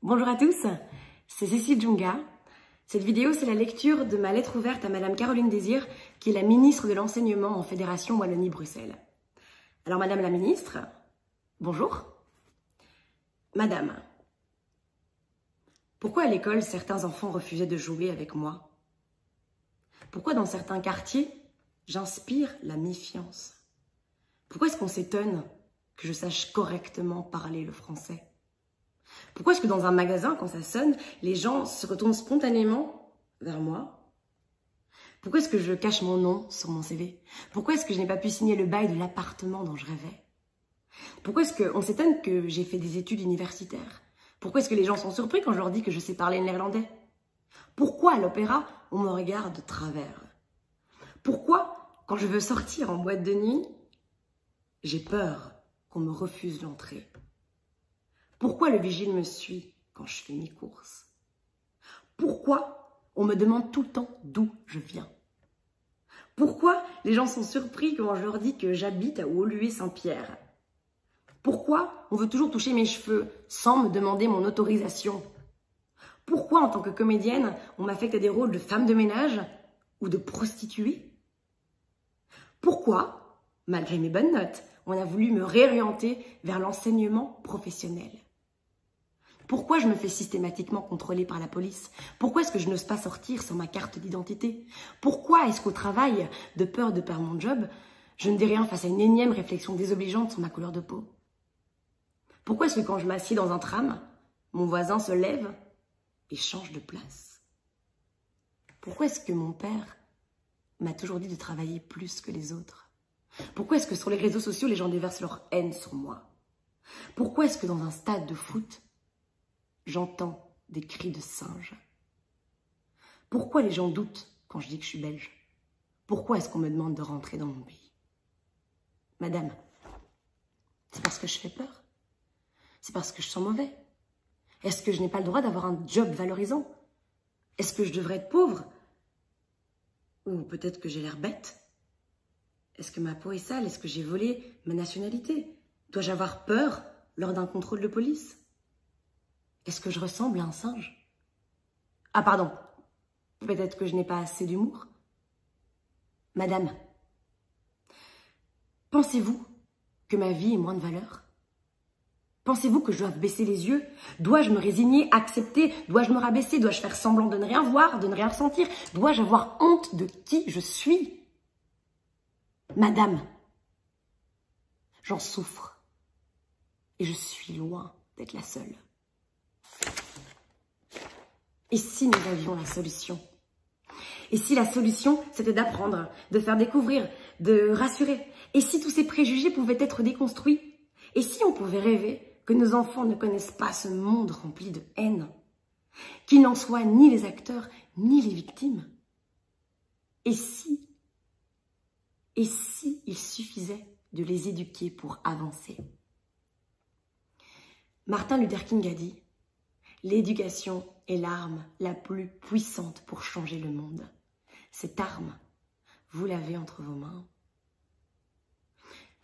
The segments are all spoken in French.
Bonjour à tous, c'est Cécile Djounga. Cette vidéo, c'est la lecture de ma lettre ouverte à Madame Caroline Désir, qui est la ministre de l'Enseignement en Fédération Wallonie-Bruxelles. Alors Madame la ministre, bonjour. Madame, pourquoi à l'école certains enfants refusaient de jouer avec moi? Pourquoi dans certains quartiers, j'inspire la méfiance? Pourquoi est-ce qu'on s'étonne que je sache correctement parler le français? Pourquoi est-ce que dans un magasin, quand ça sonne, les gens se retournent spontanément vers moi? Pourquoi est-ce que je cache mon nom sur mon CV? Pourquoi est-ce que je n'ai pas pu signer le bail de l'appartement dont je rêvais? Pourquoi est-ce qu'on s'étonne que j'ai fait des études universitaires? Pourquoi est-ce que les gens sont surpris quand je leur dis que je sais parler néerlandais? Pourquoi à l'opéra, on me regarde de travers? Pourquoi, quand je veux sortir en boîte de nuit, j'ai peur qu'on me refuse l'entrée? Pourquoi le vigile me suit quand je fais mes courses? Pourquoi on me demande tout le temps d'où je viens? Pourquoi les gens sont surpris quand je leur dis que j'habite à Woluwe-Saint-Pierre? Pourquoi on veut toujours toucher mes cheveux sans me demander mon autorisation? Pourquoi, en tant que comédienne, on m'affecte à des rôles de femme de ménage ou de prostituée? Pourquoi, malgré mes bonnes notes, on a voulu me réorienter vers l'enseignement professionnel? Pourquoi je me fais systématiquement contrôler par la police? Pourquoi est-ce que je n'ose pas sortir sans ma carte d'identité? Pourquoi est-ce qu'au travail, de peur de perdre mon job, je ne dis rien face à une énième réflexion désobligeante sur ma couleur de peau? Pourquoi est-ce que quand je m'assieds dans un tram, mon voisin se lève et change de place? Pourquoi est-ce que mon père m'a toujours dit de travailler plus que les autres? Pourquoi est-ce que sur les réseaux sociaux, les gens déversent leur haine sur moi? Pourquoi est-ce que dans un stade de foot, j'entends des cris de singes? Pourquoi les gens doutent quand je dis que je suis belge? Pourquoi est-ce qu'on me demande de rentrer dans mon pays? Madame, c'est parce que je fais peur? C'est parce que je sens mauvais? Est-ce que je n'ai pas le droit d'avoir un job valorisant? Est-ce que je devrais être pauvre? Ou peut-être que j'ai l'air bête? Est-ce que ma peau est sale? Est-ce que j'ai volé ma nationalité? Dois-je avoir peur lors d'un contrôle de police? Est-ce que je ressemble à un singe? Ah pardon, peut-être que je n'ai pas assez d'humour? Madame, pensez-vous que ma vie est moins de valeur? Pensez-vous que je dois baisser les yeux? Dois-je me résigner, accepter? Dois-je me rabaisser? Dois-je faire semblant de ne rien voir, de ne rien ressentir? Dois-je avoir honte de qui je suis? Madame, j'en souffre et je suis loin d'être la seule. Et si nous avions la solution? Et si la solution, c'était d'apprendre, de faire découvrir, de rassurer? Et si tous ces préjugés pouvaient être déconstruits? Et si on pouvait rêver que nos enfants ne connaissent pas ce monde rempli de haine, qu'ils n'en soient ni les acteurs, ni les victimes? Et si il suffisait de les éduquer pour avancer? Martin Luther King a dit: l'éducation est l'arme la plus puissante pour changer le monde. Cette arme, vous l'avez entre vos mains.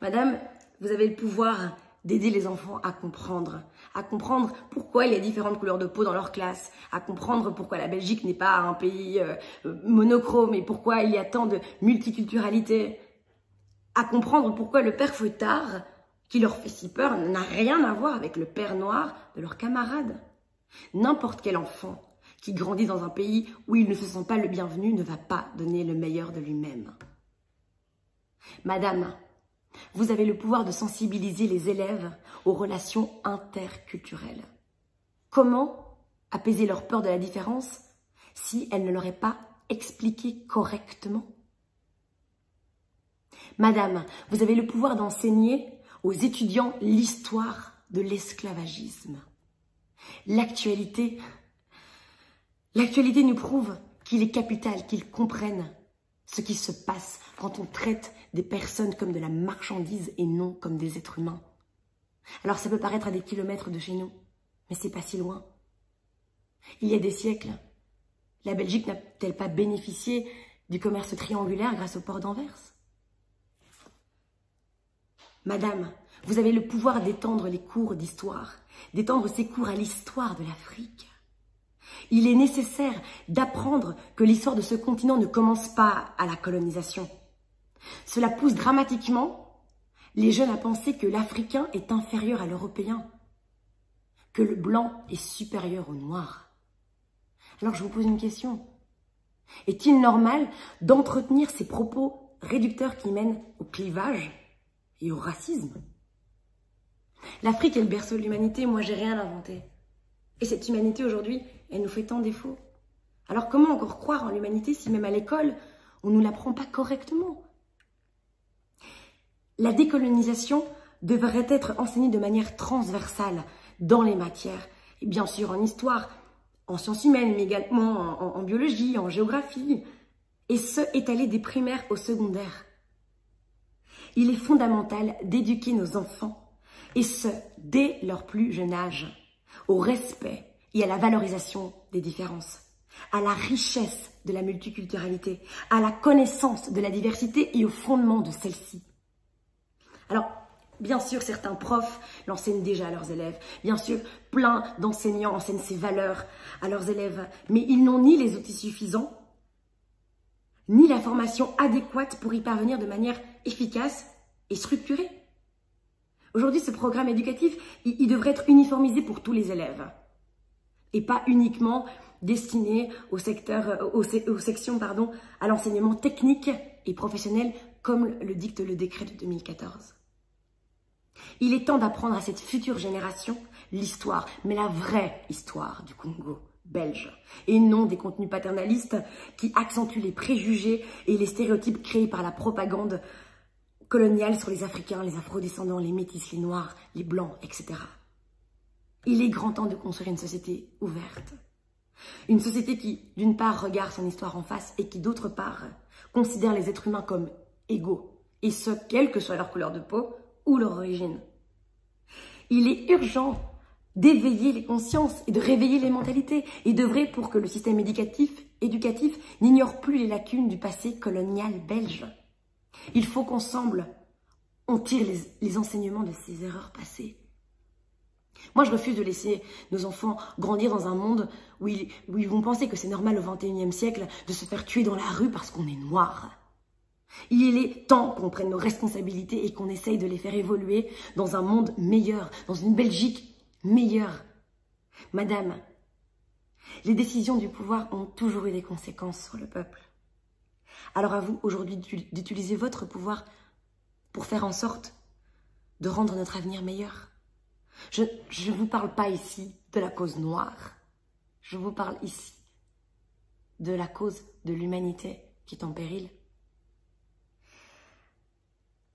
Madame, vous avez le pouvoir d'aider les enfants à comprendre pourquoi il y a différentes couleurs de peau dans leur classe, à comprendre pourquoi la Belgique n'est pas un pays monochrome et pourquoi il y a tant de multiculturalité, à comprendre pourquoi le père fouettard, qui leur fait si peur, n'a rien à voir avec le père noir de leurs camarades. N'importe quel enfant qui grandit dans un pays où il ne se sent pas le bienvenu ne va pas donner le meilleur de lui-même. Madame, vous avez le pouvoir de sensibiliser les élèves aux relations interculturelles. Comment apaiser leur peur de la différence si elle ne leur est pas expliquée correctement? Madame, vous avez le pouvoir d'enseigner aux étudiants l'histoire de l'esclavagisme. L'actualité nous prouve qu'il est capital qu'ils comprennent ce qui se passe quand on traite des personnes comme de la marchandise et non comme des êtres humains. Alors ça peut paraître à des kilomètres de chez nous, mais c'est pas si loin. Il y a des siècles, la Belgique n'a-t-elle pas bénéficié du commerce triangulaire grâce au port d'Anvers? Madame, vous avez le pouvoir d'étendre les cours d'histoire d'étendre ses cours à l'histoire de l'Afrique. Il est nécessaire d'apprendre que l'histoire de ce continent ne commence pas à la colonisation. Cela pousse dramatiquement les jeunes à penser que l'Africain est inférieur à l'Européen, que le blanc est supérieur au noir. Alors je vous pose une question. Est-il normal d'entretenir ces propos réducteurs qui mènent au clivage et au racisme? L'Afrique est le berceau de l'humanité, moi j'ai rien inventé. Et cette humanité aujourd'hui, elle nous fait tant défaut. Alors comment encore croire en l'humanité si même à l'école, on ne nous l'apprend pas correctement? La décolonisation devrait être enseignée de manière transversale dans les matières. Et bien sûr en histoire, en sciences humaines, mais également en biologie, en géographie. Et ce, étalé des primaires au secondaire. Il est fondamental d'éduquer nos enfants, et ce, dès leur plus jeune âge, au respect et à la valorisation des différences, à la richesse de la multiculturalité, à la connaissance de la diversité et au fondement de celle-ci. Alors, bien sûr, certains profs l'enseignent déjà à leurs élèves. Bien sûr, plein d'enseignants enseignent ces valeurs à leurs élèves. Mais ils n'ont ni les outils suffisants, ni la formation adéquate pour y parvenir de manière efficace et structurée. Aujourd'hui, ce programme éducatif, il devrait être uniformisé pour tous les élèves et pas uniquement destiné aux sections, à l'enseignement technique et professionnel comme le dicte le décret de 2014. Il est temps d'apprendre à cette future génération l'histoire, mais la vraie histoire du Congo belge, et non des contenus paternalistes qui accentuent les préjugés et les stéréotypes créés par la propagande coloniale sur les Africains, les Afro-descendants, les Métis, les Noirs, les Blancs, etc. Il est grand temps de construire une société ouverte. Une société qui, d'une part, regarde son histoire en face et qui, d'autre part, considère les êtres humains comme égaux, et ce, quelle que soit leur couleur de peau ou leur origine. Il est urgent d'éveiller les consciences et de réveiller les mentalités et d'œuvrer pour que le système éducatif n'ignore plus les lacunes du passé colonial belge. Il faut qu'ensemble, on tire les enseignements de ces erreurs passées. Moi, je refuse de laisser nos enfants grandir dans un monde où ils vont penser que c'est normal au XXIe siècle de se faire tuer dans la rue parce qu'on est noir. Il est temps qu'on prenne nos responsabilités et qu'on essaye de les faire évoluer dans un monde meilleur, dans une Belgique meilleure. Madame, les décisions du pouvoir ont toujours eu des conséquences sur le peuple. Alors à vous aujourd'hui d'utiliser votre pouvoir pour faire en sorte de rendre notre avenir meilleur. Je ne vous parle pas ici de la cause noire. Je vous parle ici de la cause de l'humanité qui est en péril.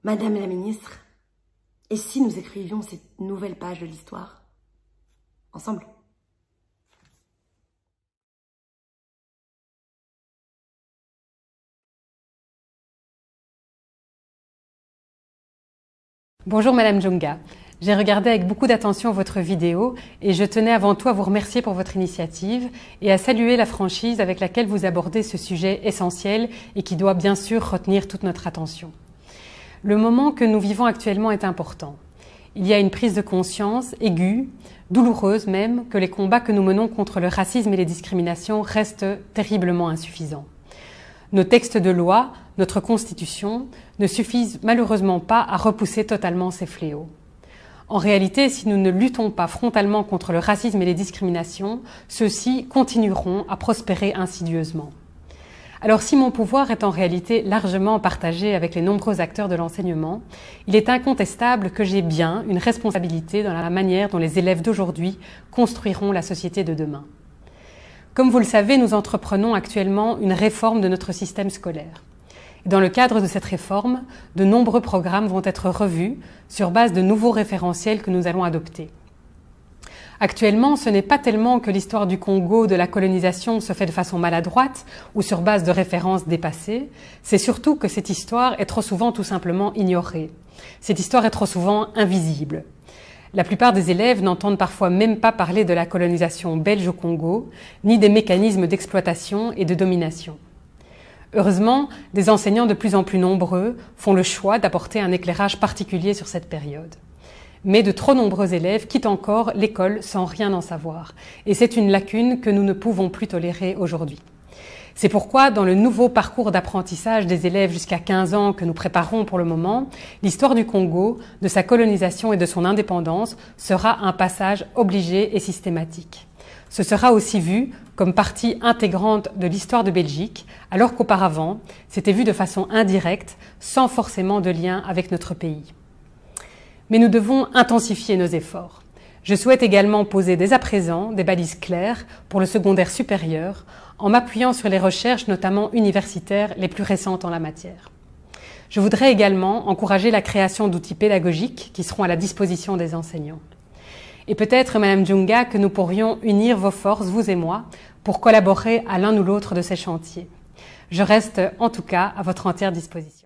Madame la ministre, et si nous écrivions cette nouvelle page de l'histoire ensemble? Bonjour Madame Djonga. J'ai regardé avec beaucoup d'attention votre vidéo et je tenais avant tout à vous remercier pour votre initiative et à saluer la franchise avec laquelle vous abordez ce sujet essentiel et qui doit bien sûr retenir toute notre attention. Le moment que nous vivons actuellement est important. Il y a une prise de conscience aiguë, douloureuse même, que les combats que nous menons contre le racisme et les discriminations restent terriblement insuffisants. Nos textes de loi, notre Constitution, ne suffisent malheureusement pas à repousser totalement ces fléaux. En réalité, si nous ne luttons pas frontalement contre le racisme et les discriminations, ceux-ci continueront à prospérer insidieusement. Alors si mon pouvoir est en réalité largement partagé avec les nombreux acteurs de l'enseignement, il est incontestable que j'ai bien une responsabilité dans la manière dont les élèves d'aujourd'hui construiront la société de demain. Comme vous le savez, nous entreprenons actuellement une réforme de notre système scolaire. Dans le cadre de cette réforme, de nombreux programmes vont être revus sur base de nouveaux référentiels que nous allons adopter. Actuellement, ce n'est pas tellement que l'histoire du Congo, de la colonisation, se fait de façon maladroite ou sur base de références dépassées, c'est surtout que cette histoire est trop souvent tout simplement ignorée. Cette histoire est trop souvent invisible. La plupart des élèves n'entendent parfois même pas parler de la colonisation belge au Congo, ni des mécanismes d'exploitation et de domination. Heureusement, des enseignants de plus en plus nombreux font le choix d'apporter un éclairage particulier sur cette période. Mais de trop nombreux élèves quittent encore l'école sans rien en savoir. Et c'est une lacune que nous ne pouvons plus tolérer aujourd'hui. C'est pourquoi, dans le nouveau parcours d'apprentissage des élèves jusqu'à 15 ans que nous préparons pour le moment, l'histoire du Congo, de sa colonisation et de son indépendance sera un passage obligé et systématique. Ce sera aussi vu comme partie intégrante de l'histoire de Belgique, alors qu'auparavant, c'était vu de façon indirecte, sans forcément de lien avec notre pays. Mais nous devons intensifier nos efforts. Je souhaite également poser dès à présent des balises claires pour le secondaire supérieur, en m'appuyant sur les recherches, notamment universitaires, les plus récentes en la matière. Je voudrais également encourager la création d'outils pédagogiques qui seront à la disposition des enseignants. Et peut-être, Madame Djunga, que nous pourrions unir vos forces, vous et moi, pour collaborer à l'un ou l'autre de ces chantiers. Je reste en tout cas à votre entière disposition.